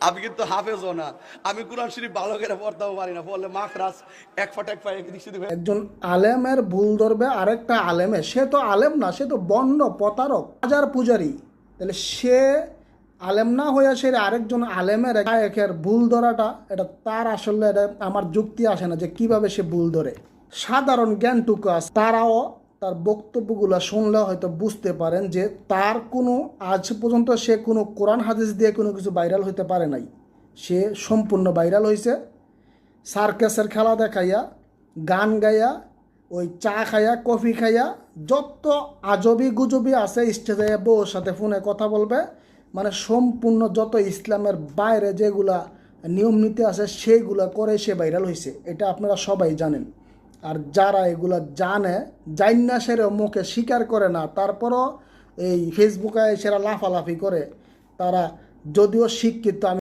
আমি কিন্তু হাফেজও না, আমি কোরআন শরীফ ভালো করে পড়তেও পারি না, বললে মাখরাজ এক ফট এক পায়ে একজন আলেমের ভুল ধরবে আরেকটা আলেমে, সে তো আলেম না, সে তো বন্ড প্রতারক হাজার পূজারী। তাহলে সে আলেম না হইয়া সে আরেকজন আলেমের একের ভুল ধরাটা, এটা তার আসলে এটা আমার যুক্তি আসে না যে কিভাবে সে ভুল ধরে। সাধারণ জ্ঞানটুকু আছে, তারাও তার বক্তব্যগুলো শুনলে হয়তো বুঝতে পারেন যে তার কোনো আজ পর্যন্ত সে কোনো কোরআন হাদিস দিয়ে কোনো কিছু ভাইরাল হইতে পারে নাই। সে সম্পূর্ণ ভাইরাল হয়েছে সার্কাসের খেলা দেখাইয়া, গান গাইয়া, ওই চা খাইয়া, কফি খাইয়া, যত আজবি গুজবি আছে স্টেজে বউর সাথে ফোনে কথা বলবে, মানে সম্পূর্ণ যত ইসলামের বাইরে যেগুলা নিয়ম নীতি আছে সেইগুলা করে সে ভাইরাল হয়েছে, এটা আপনারা সবাই জানেন। আর যারা এগুলা জানে, জান্না সেরে মুখে স্বীকার করে না, তারপরও এই ফেসবুকে সেরা লাফালাফি করে, তারা যদিও শিক্ষিত।